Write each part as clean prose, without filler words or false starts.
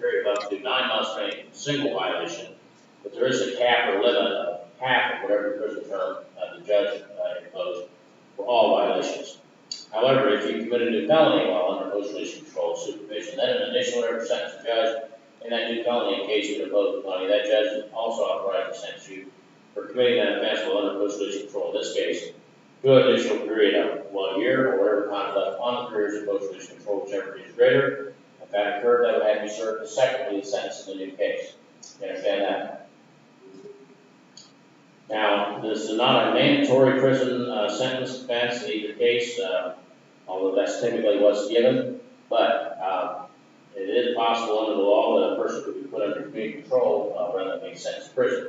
period of up to 9 months for any single violation, but there is a cap or limit of half of whatever prison term the judge imposed for all violations. However, if you commit a new felony while under post-release control supervision, then an additional order sentence the judge in that new felony in case you impose the felony, that judge is also authorized to sentence you for committing that offense while under post-release control, in this case, to an additional period of 1 year or whatever time left on the periods of post-release control, whichever is greater. If that occurred, that would have to be served consecutively the sentence in the new case. You understand that? Now, this is not a mandatory prison sentence offense in either case, although that's typically what's given, but it is possible under the law that a person could be put under community control rather than being sentenced to prison.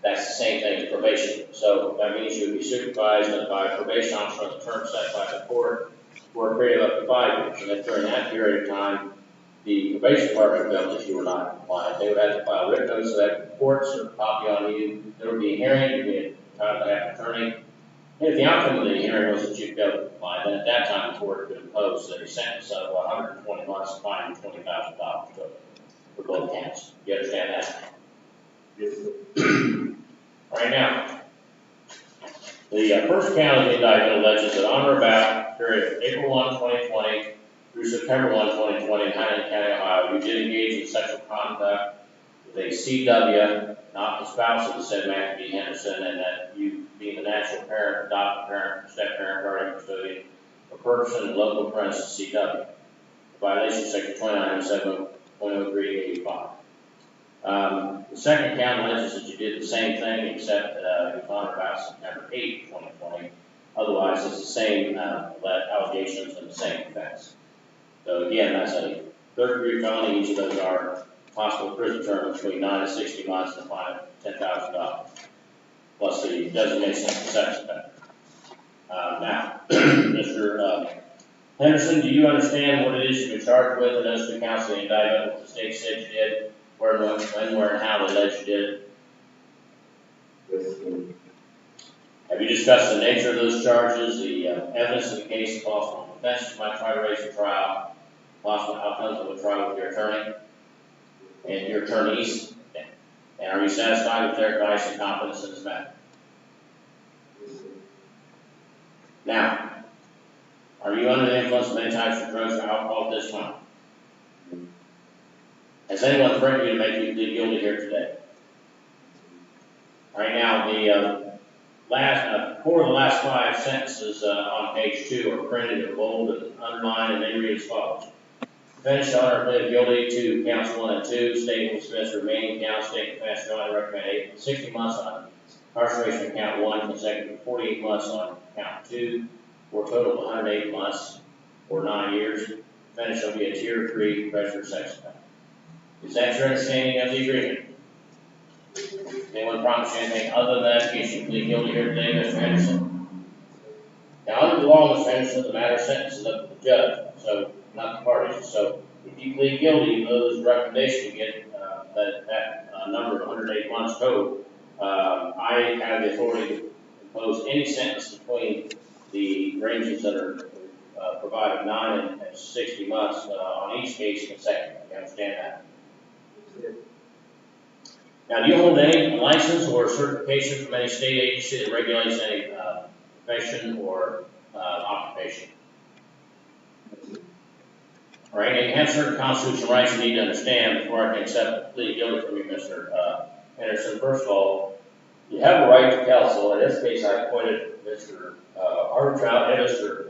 That's the same thing as probation. So that means you would be supervised by a probation officer on the term set by the court for a period of up to 5 years. And if during that period of time, the probation department felt that you were not compliant, they would have to file written notice of that report, serve a copy on you. There would be a hearing, you would be entitled to have an attorney. And if the outcome of the hearing was that you failed to comply, then at that time the court could impose a sentence of 120 months, fine, and $20,000 for both counts. You understand that? Yes, sir. Right now, the first count of the indictment alleges that on or about the period of April 1, 2020 through September 1, 2020 in Highland County, Ohio, you did engage in sexual conduct with a CW, not the spouse of the said Matthew B. Henderson, and that you being the natural parent, adopted parent, step parent, guardian, custodian, or person in local premises CW. Violation section 2907.0385. The second count alleges that you did the same thing except it was on or about September 8, 2020. Otherwise, it's the same allegations and the same offense. So again, that's a third-degree felony. Each of those are possible prison term between 9 and 60 months and a fine of $10,000, plus the designation of the sex offender. Now, Mr. Henderson, do you understand what it is you've been charged with in those two counts of the indictment, what the state said you did, where, when, where, and how they alleged you did it? Yes, sir. Have you discussed the nature of those charges, the evidence in the case, the possible offenses you might try to raise at trial, possible outcomes of a trial with your attorney and your attorneys? And are you satisfied with their advice and confidence in this matter? Yes, sir. Now, are you under the influence of any types of drugs or alcohol at this time? Has anyone threatened you to make you plead guilty here today? Right now, the four of the last 5 sentences on page 2 are printed in bold and underlined, and they read as follows. Defendant shall enter plead guilty to counts 1 and 2. State will dismiss the remaining counts. State defense shall only recommend 60 months on incarceration on count 1, consecutive 48 months on count 2, for a total of 108 months or 9 years. Defendant shall be a tier 3 registered sex offender. Is that your understanding of the agreement? Anyone promise you anything other than that? You should plead guilty here today, Mr. Henderson. Now, under the law, Mr. Henderson, the matter of sentence is up to the judge, so not the parties. So, if you plead guilty, those recommendations you get that number of 108 months total, I have the authority to impose any sentence between the ranges that are provided 9 and 60 months on each case consecutively. You understand that? Now, do you hold any license or certification from any state agency that regulates any profession or occupation? All right, and you have certain constitutional rights you need to understand before I can accept plead guilty from you, Mr. Henderson. First of all, you have a right to counsel. In this case, I appointed Mr. Arbitrout and Mr.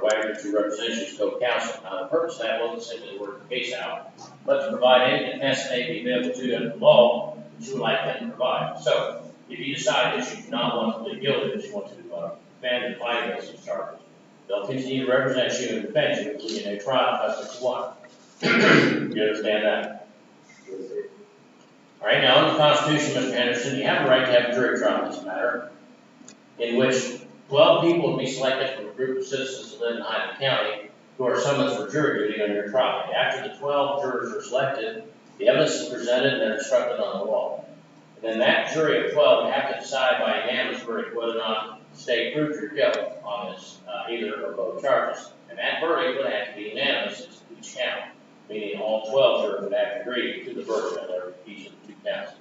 Wagner to represent you as co-counsel. Now, the purpose of that wasn't simply to work the case out, but to provide any defense that may be available to you under the law that you would like them to provide. So, if you decide that you do not want to plead guilty, that you want to defend and fight against these charges, they'll continue to represent you and defend you, including a trial if that's what you want. You understand that? Yes, sir. All right, now under the Constitution, Mr. Henderson, you have a right to have a jury trial in this matter, in which 12 people would be selected from a group of citizens that live in Highland County who are summoned for jury duty on your trial. After the 12 jurors are selected, the evidence is presented and they're instructed on the law. And then that jury of 12 would have to decide by unanimous verdict whether or not the state proved your guilt on this either or both charges. And that verdict would have to be unanimous as to each count. meaning all 12 jurors would have to agree to the verdict of each of the two counts.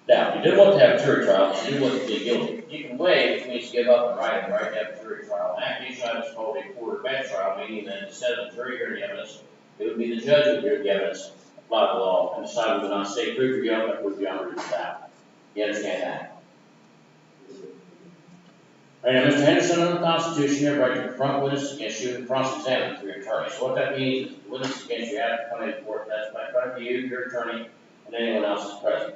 Now, if you do want to have a jury trial, if you do want to plead guilty, you can waive, which means give up the right to have a jury trial. That usually is called a court or bench trial, meaning that instead of the jury hearing the evidence, it would be the judge who would hear the evidence, apply the law, and decide whether or not state proof or guilt or prove beyond reasonable doubt. You understand that? All right, now, Mr. Henderson, under the Constitution, you have the right to confront witnesses against you and cross-examine through your attorney. So what that means is the witnesses against you have to come into court, testify in front of you, your attorney, and anyone else is present.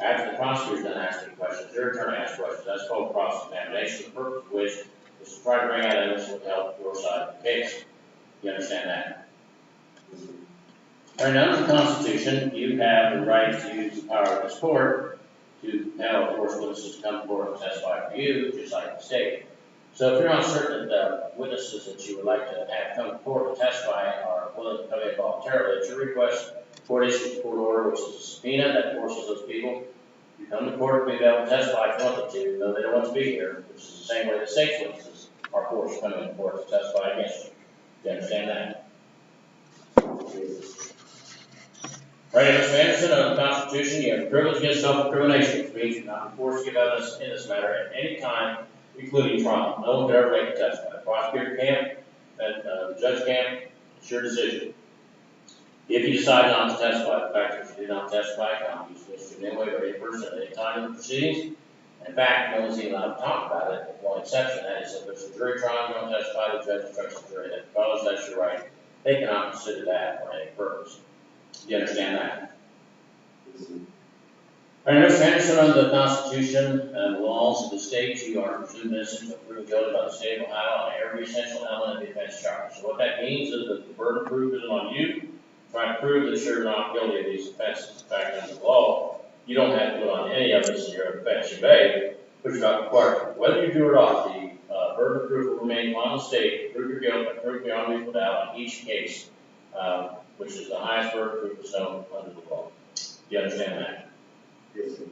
After the prosecutor's done asking questions, your attorney asks questions. That's called cross-examination, the purpose of which is to try to bring out evidence that will help your side of the case. You understand that? All right, now, under the Constitution, you have the right to use the power of this court to compel, of course, witnesses to come forward and testify for you, just like the state. So if you're uncertain that the witnesses that you would like to have come forward to testify are willing to come in voluntarily, it's your request. The court issues a court order, which is a subpoena that forces those people to come to court to be able to testify if you want them to, even though they don't want to be here, which is the same way the state's witnesses are forced to come into court to testify against you. Do you understand that? Right, Mr. Anderson, under the Constitution, you have the privilege against self-incrimination, which means you're not forced to give evidence in this matter at any time, including trial. No one can ever make a testify. The prosecutor can't, and the judge can't. It's your decision. If you decide not to testify, the fact that you did not testify cannot be switched to anyway by any person at any time in the proceedings. In fact, no one's even allowed to talk about it, with one exception, that is, if there's a jury trial, you don't testify, the judge instructs the jury that because that's your right, they cannot consider that for any purpose. Do you understand that? All right, Mr. Henderson, under the Constitution and the laws of the state, you are presumed innocent until proven guilty by the state of Ohio on every essential element of the offense charge. So what that means is that the burden of proof is on you. Try to prove that you're not guilty of these offenses. In fact, under the law, you don't have to put on any evidence in your offense. You may, but you're not required to. Whether you do or not, the burden of proof will remain on the state to prove your guilt and prove beyond reasonable doubt on each case, which is the highest burden of proof known under the law. Do you understand that? Yes, sir.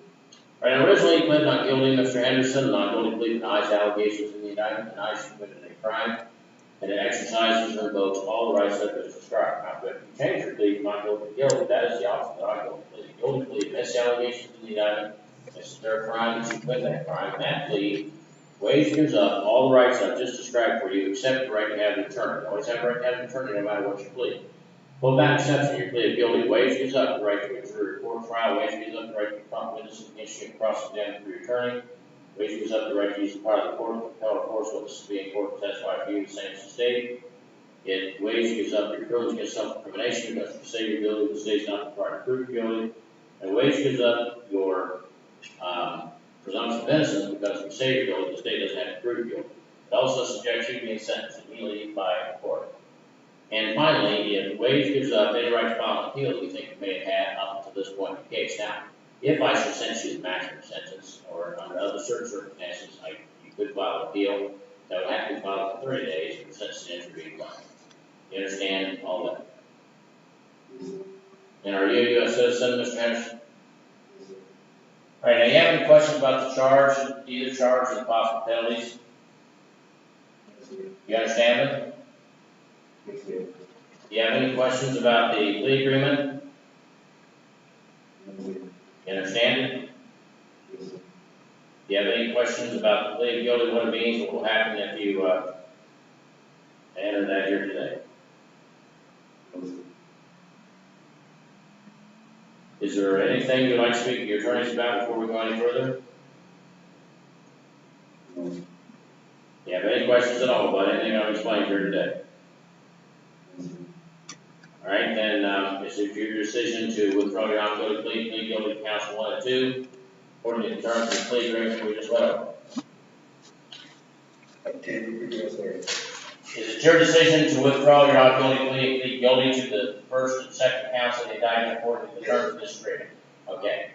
All right, originally you pled not guilty, Mr. Henderson. Not guilty plea denies allegations in the indictment, denies you committed a crime, and it exercises and invokes all the rights that are described. Now, if you change your plea, not guilty to guilty, that is the opposite of not guilty plea. Guilty plea admits allegations in the indictment, it's their crime that you committed that crime, and that plea waives gives up all the rights I've just described for you, except the right to have an attorney. You always have the right to have an attorney no matter what you plead. Well, that exception, your plea of guilty, waives gives up the right to a jury court trial, waives gives up the right to confront witnesses against you and cross-examine through your attorney, waives gives up the right to use the power of the court to compel or force witnesses to be in court to testify for you, the same as the state. It waives gives up your privilege against self-incrimination because if you say you're guilty, the state's not required to prove you're guilty. And waives gives up your presumption of innocence because if you say you're guilty, the state doesn't have to prove you guilty. It also subjects you to being sentenced immediately by the court. And finally, it waives gives up any right to file an appeal that you think you may have had up to this point in the case. Now, if I should sentence you to the maximum sentence, or under other certain circumstances, you could file an appeal that would have to be filed for 30 days for the sentence to intervene. You understand all that? And are you a U.S. citizen, Mr. Henderson? All right, now you have any questions about the charge, either charge or the possible penalties? You understand them? Yes, sir. Do you have any questions about the plea agreement? You understand it? Yes, sir. Do you have any questions about the plea of guilty, what it means, what will happen if you enter that here today? Yes, sir. Is there anything you'd like to speak to your attorneys about before we go any further? No. Do you have any questions at all about anything I've explained here today? Yes, sir. All right, then is it your decision to withdraw your non-guilty plea, plead guilty to counts 1 and 2, according to the terms of the plea agreement we just went over? Yes, sir. Is it your decision to withdraw your non-guilty plea and plead guilty to the first and second counts of the indictment according to the terms of this agreement? Okay.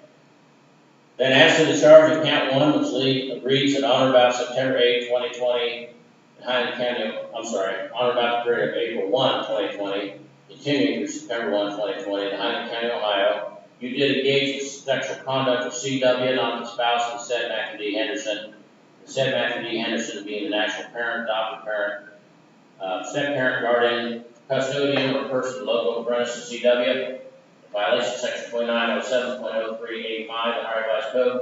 Then as to the charge of count 1, which Lee agrees that on or about September 8, 2020, on or about the period of April 1, 2020, continuing through September 1, 2020, in Huntington County, Ohio, you did engage in sexual conduct with CW, not the spouse of said Matthew D. Henderson, the said Matthew D. Henderson being the natural parent, adopted parent, step parent, guardian, custodian or person local apprentice to CW, in violation of section 2907.0385 of the Ohio Revised Code,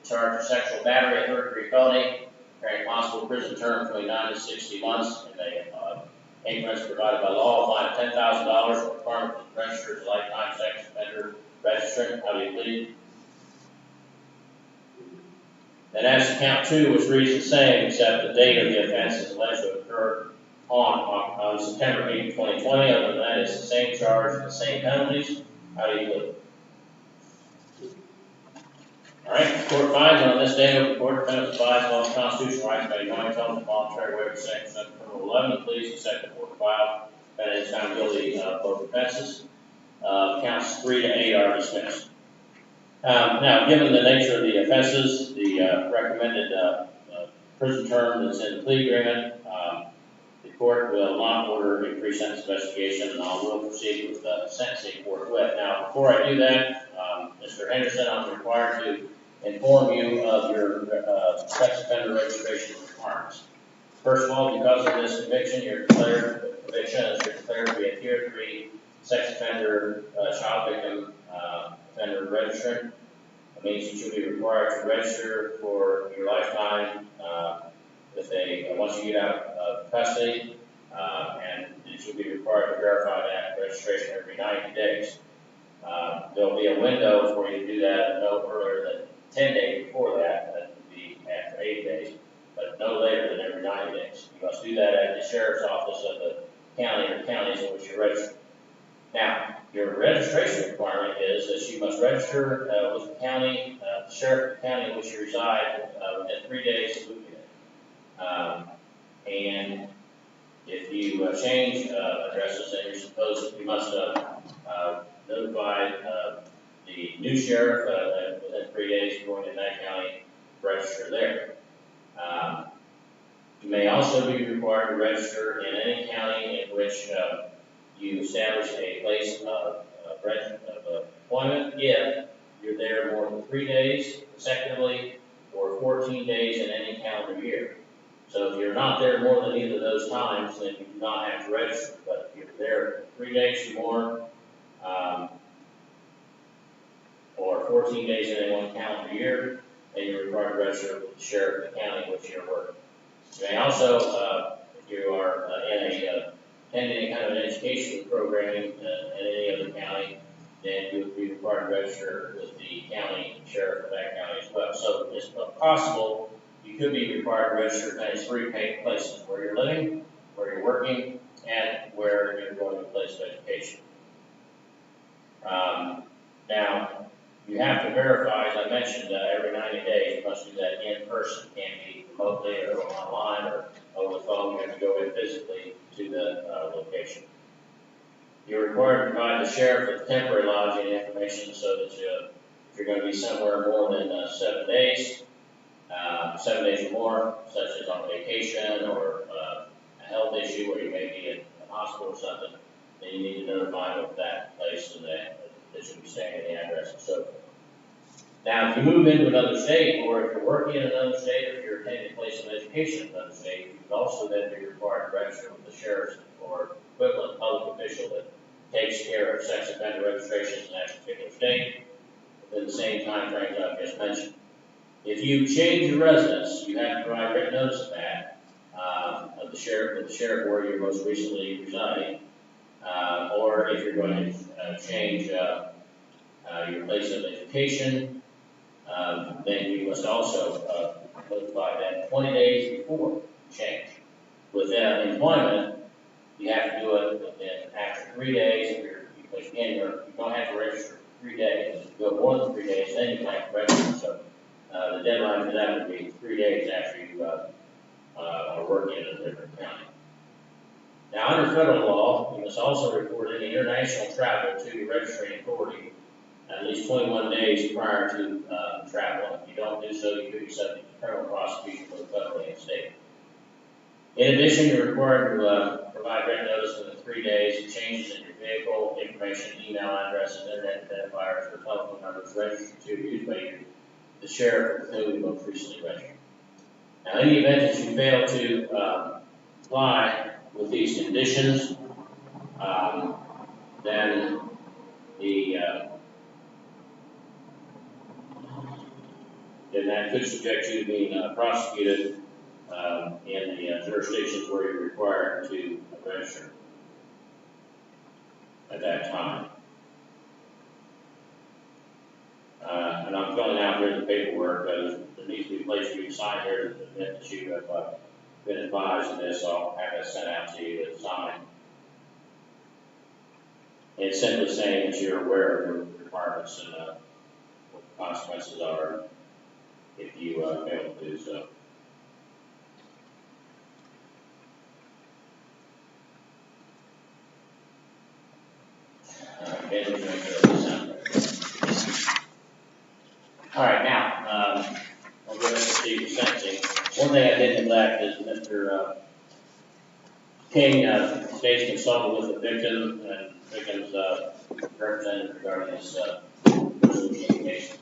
charged with sexual battery, a third-degree felony, carrying possible prison term between 9 to 60 months, and a increments provided by law, a fine of $10,000, or requirement to register as a lifetime sex offender registrant. How do you plead? And as to count 2, which reads the same, except the date of the offense is alleged to occur on September 8, 2020. Other than that, it's the same charge and the same penalties. How do you plead? All right, the court finds on this day of the court, defendant abides by the constitutional rights by knowing, telling, and voluntary waiver of section criminal 11, please, the second court file. Defendant is found guilty of both offenses. Counts 3 to 8 are dismissed. Now, given the nature of the offenses, the recommended prison term that's in the plea agreement, the court will not order a pre-sentence investigation, and I will proceed with the sentencing forthwith. Now, before I do that, Mr. Henderson, I'm required to inform you of your sex offender registration requirements. First of all, because of this conviction, you're declared to be a Tier 3 sex offender, child victim offender registrant. It means that you'll be required to register for your lifetime once you get out of custody, and that you'll be required to verify that registration every 90 days. There'll be a window for you to do that no earlier than 10 days before that. That would be after 8 days, but no later than every 90 days. You must do that at the sheriff's office of the county or counties in which you're registered. Now, your registration requirement is that you must register with the county, the sheriff of the county in which you reside within 3 days of moving in. And if you change addresses, then you must notify the new sheriff within 3 days of going to that county, register there. You may also be required to register in any county in which you establish a place of employment if you're there more than 3 days consecutively or 14 days in any calendar year. So if you're not there more than either of those times, then you do not have to register. But if you're there 3 days or more, or 14 days in any one calendar year, then you're required to register with the sheriff of the county in which you're working. You may also, if you are attending any kind of an education program in any other county, then you would be required to register with the county sheriff of that county as well. So it's possible you could be required to register in 3 places: where you're living, where you're working, and where you're going to a place of education. Now, you have to verify, as I mentioned, every 90 days. You must do that in person. It can't be remotely or online or over the phone. You have to go in physically to the location. You're required to provide the sheriff with temporary lodging information so that if you're going to be somewhere more than 7 days, 7 days or more, such as on vacation or a health issue where you may be in a hospital or something, then you need to notify them of that place and that should be staying in the address and so forth. Now, if you move into another state, or if you're working in another state, or if you're attending a place of education in another state, you would also then be required to register with the sheriff's or equivalent public official that takes care of sex offender registrations in that particular state within the same time frame that I've just mentioned. If you change your residence, you have to provide written notice of that, of the sheriff where you're most recently residing, or if you're going to change your place of education, then you must also notify that 20 days before change. With employment, you have to do it after 3 days. Because again, you don't have to register for 3 days. If you go more than 3 days, then you have to register. So the deadline for that would be 3 days after you are working in a different county. Now, under federal law, you must also report any international travel to your registering authority at least 21 days prior to travel. If you don't do so, you could be subject to criminal prosecution for the federal and state. In addition, you're required to provide written notice within 3 days of changes in your vehicle information, email addresses, internet identifiers, or telephone numbers registered to or used by the sheriff with whom you most recently registered. Now, in the event that you fail to comply with these conditions, Then then that could subject you to being prosecuted in the jurisdictions where you're required to register at that time. And I'm filling out here the paperwork. There needs to be a place for you to sign here to admit that you have been advised of this, so I'll have that sent out to you to sign. It's simply saying that you're aware of your requirements and what the consequences are if you fail to do so. Okay, let me make sure this sounds. All right, now, I'll go ahead and proceed with sentencing. One thing I did neglect is Mr. King stays consulted with the victim and victim's representative regarding this resolution case.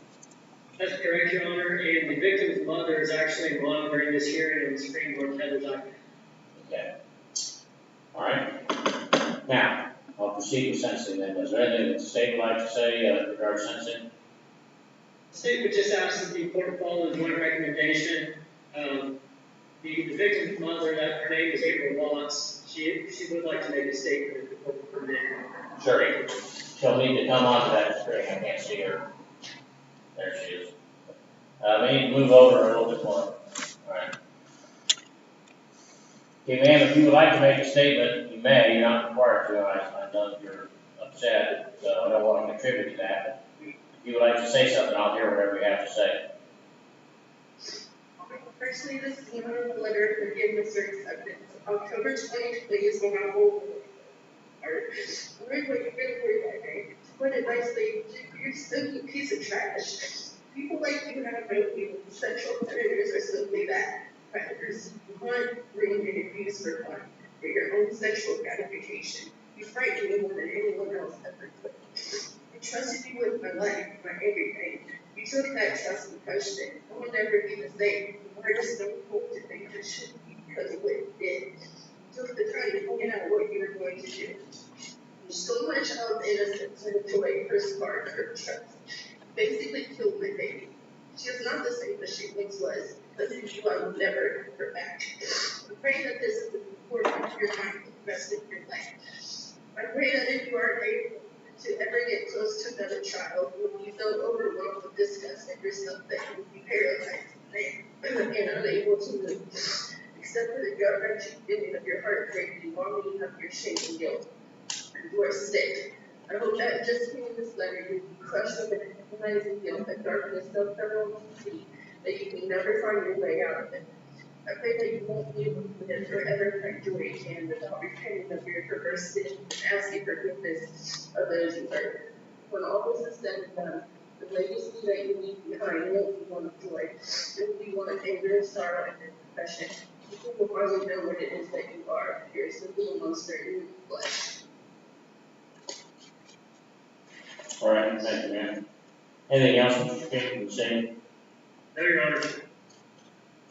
That's correct, Your Honor, and the victim's mother is actually monitoring this hearing in the Supreme Court document. Okay. All right. Now, I'll proceed with sentencing then. Is there anything that the state would like to say regarding sentencing? The state would just ask that the court follow the joint recommendation. The victim's mother, that her name is April Watts, she would like to make a statement if the court would permit. Sure. She'll need to come onto that screen. I can't see her. There she is. We need to move over a little bit more. All right. Okay, ma'am, if you would like to make a statement, you may. You're not required to. I know you're upset, so I don't want to contribute to that. But if you would like to say something, I'll hear whatever you have to say. Personally, this is one of the letter of forgiveness or acceptance. October 2020 is when I will to put it nicely, you're simply a piece of trash. People like you have no people. Sexual predators are simply that. Predators. One, bring and abuse for fun, for your own sexual gratification. You frighten me more than anyone else ever could. I trusted you with my life, my everything. You took that trust and crushed it. I will never be the same. I just don't hope to think I should be because of what you did. You took the time to point out what you were going to do. You stole my child's innocence and took away her spark, her trust. Basically killed my baby. She is not the same as she once was, but in you I will never have her back. I pray that this is the forefront of your mind for the rest of your life. I pray that if you are able to ever get close to another child, when you feel overwhelmed with disgust at yourself, that you will be paralyzed and unable to move, except for the gut-wrenching feeling of your heart breaking, longing of your shame and guilt. You are sick. I hope that just reading this letter, you will be crushed with an agonizing guilt that darkness so thoroughly deep that you can never find your way out of it. I pray that you won't be able to live or ever find your way again without repenting of your perverse sin and asking forgiveness of those you hurt. When all this is said and done, the legacy that you leave behind won't be one of joy. It will be one of anger, sorrow, and depression. People will finally know what it is that you are. You're simply a monster in flesh. All right, thank you, ma'am. Anything else, Mr. King, to say? No, Your Honor.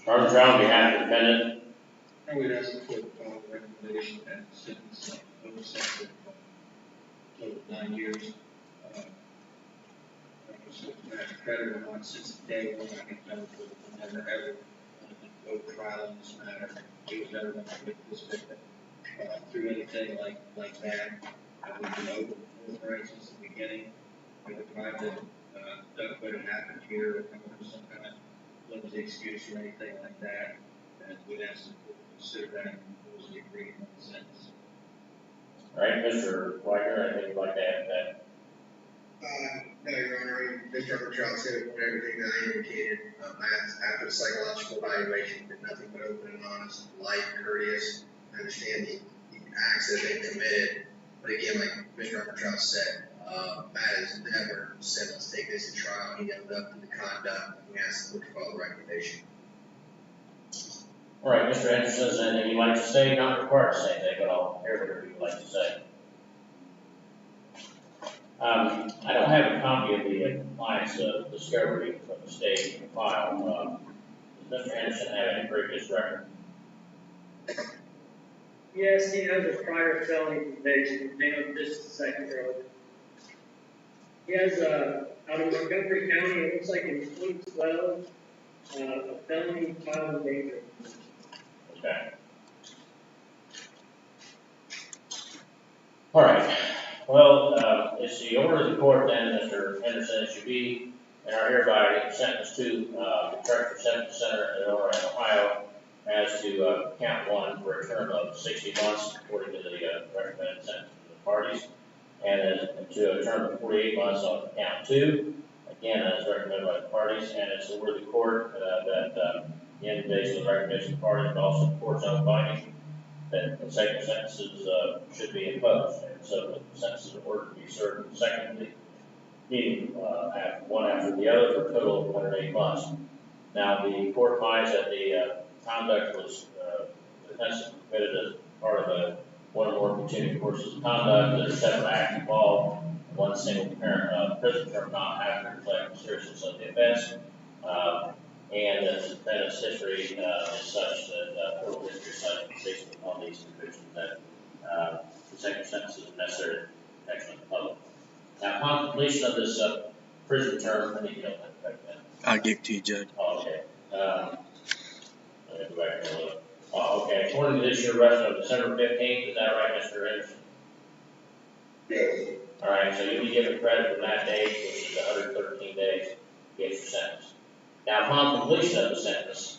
Sergeant Brown, on behalf of the defendant. I would ask the court to follow the recommendation and sentence of a sentence of total 9 years. Creditor on since day one, I can tell you, never ever go to trial in this matter. He was never going to get this victim through anything like that. We've been open with her since the beginning. We have tried to duck what had happened here or come up with some kind of flimsy excuse or anything like that. And we'd ask the court to consider that and impose the agreement on the sentence. All right, Mr. Weicker, anything you'd like to add to that? No, Your Honor, Mr. Armstrong said everything that I indicated. After the psychological evaluation, been nothing but open and honest, polite, courteous. I understand the acts that they committed, but again, like Mr. Armstrong said, Matt has never said, let's take this to trial. He ended up in the conduct. We asked the court to follow the recommendation. All right, Mr. Anderson, is there anything you'd like to say? Not required to say anything, but I'll hear whatever you'd like to say. I don't have a copy of the compliance discovery from the state in the file. Does Mr. Anderson have any previous record? Yes, he has a prior felony conviction, named this is the second row. He has, out of Montgomery County, it looks like in 2012, a felony child endangerment. Okay. All right. Well, it's the order of the court then, Mr. Henderson, it should be, and are hereby sentenced to the Charter Reception Center in Illinois, Ohio, as to count one for a term of 60 months, according to the recommended sentence of the parties, and then to a term of 48 months on count two, again, as recommended by the parties, and it's the word of the court that the end based on the recommendation of the parties, but also the court's own finding that consecutive sentences should be imposed, and so the sentences are ordered to be served consecutively, meaning one after the other for a total of 108 months. Now, the court finds that the conduct was offensive committed as part of one or more continuing courses of conduct, that a separate act involved one single parent prison term not after reflecting the seriousness of the offense, and that the defendant's history is such that criminal history is such based upon these convictions that consecutive sentences are necessary for protection of the public. Now, upon completion of this prison term, I think you don't have to correct that. I'll give it to you, Judge. Oh, okay. Let me go back and look. Oh, okay. According to this year, arrest on December 15th, is that right, Mr. Henderson? Yes. All right, so you'll be given credit from that date, which is 113 days to get your sentence. Now, upon completion of the sentence,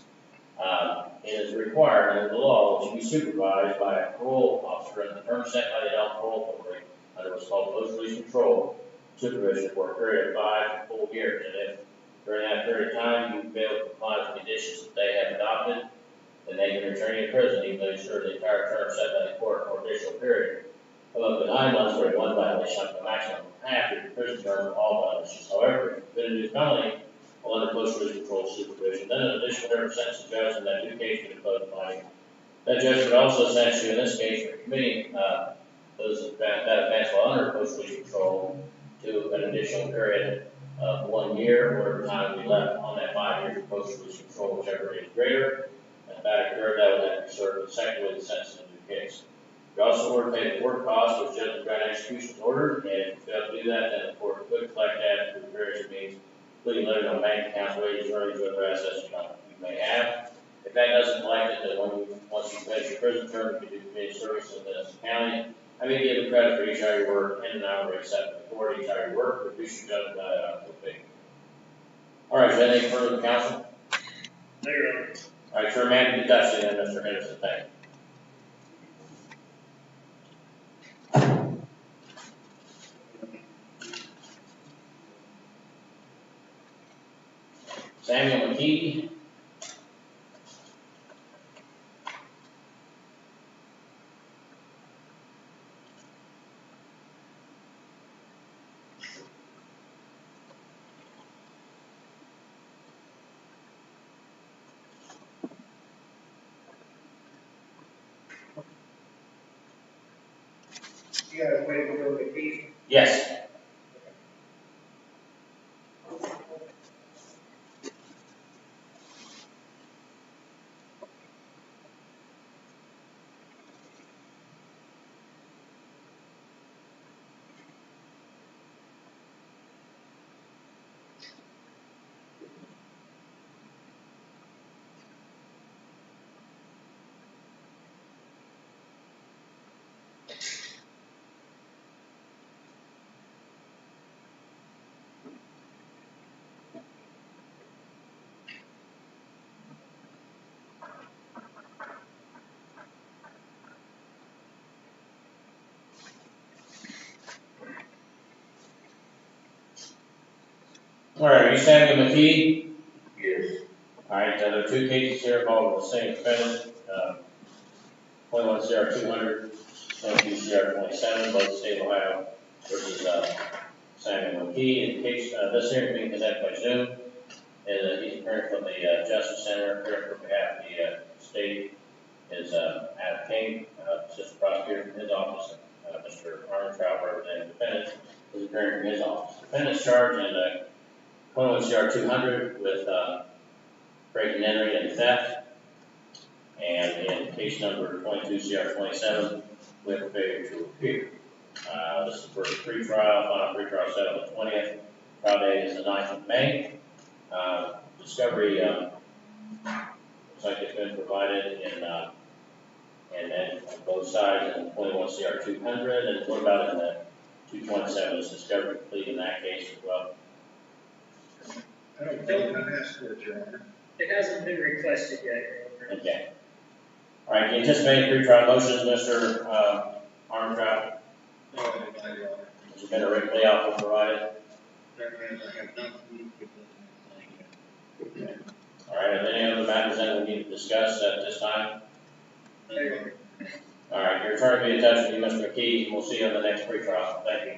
it is required under the law that you be supervised by a parole officer in the term set by the adult parole authority under what's called post-release control supervision for a period of 5 full years. And if during that period of time you fail to comply with the conditions that they have adopted, then they can return you to prison even though you serve the entire term set by the court for an additional period of up to 9 months for one violation, up to a maximum of half your prison term for all violations. However, if you've been a new felony while under post-release control supervision, then an additional term sentence the judge in that new case can impose a fine. That judge would also sentence you in this case for committing that offense while under post-release control to an additional period of 1 year, or whatever time we left on that 5 years of post-release control, whichever is greater. And if that occurred, that would have to serve consecutively the sentence in the new case. You also order to pay the work costs, which judge grant execution is ordered, and if you fail to do that, then the court could collect that through various means, including levies on bank accounts, wages, earnings, or other assets you may have. If that doesn't collect it, then once you finish your prison term, you can do community service in the county. I may give a credit for each hour you work in and out of except the court, each hour you work, reduce your judgment by the fee. All right, is there anything further from counsel? No, Your Honor. All right, to remand the custody then, Mr. Henderson, thank you. Samuel McKee. You guys waiting for the case? Yes. All right, are you Samuel McKee? Yes. All right, there are two cases here involving the same defendant, 21 CR 200, 22 CR 27, both the state of Ohio versus Samuel McKee. In the case, this hearing being conducted by Zoom, and he's appearing from the Justice Center, appearing for behalf of the state is Adam King, assistant prosecutor from his office, Mr. Armstrong, representing the defendant, is appearing from his office. The defendant's charged in 21 CR 200 with breaking and entering and theft, And in case number 22 CR 27, with failure to appear. This is the first pretrial, final pretrial set on the 20th. Trial date is the 9th of May. Discovery, looks like it's been provided and then on both sides in 21 CR 200. And what about in the 227? Is discovery complete in that case as well? I don't think I've asked for it, Your Honor. It hasn't been requested yet, Your Honor. Okay. All right, the anticipated pretrial motions, Mr. Armstrong. No, I did not, Your Honor. Has there been a written plea offer provided? There has, I have not communicated with them. All right, are there any other matters that we need to discuss at this time? No, Your Honor. All right, your attorney will be in touch with you, Mr. McKee. We'll see you on the next pretrial. Thank you.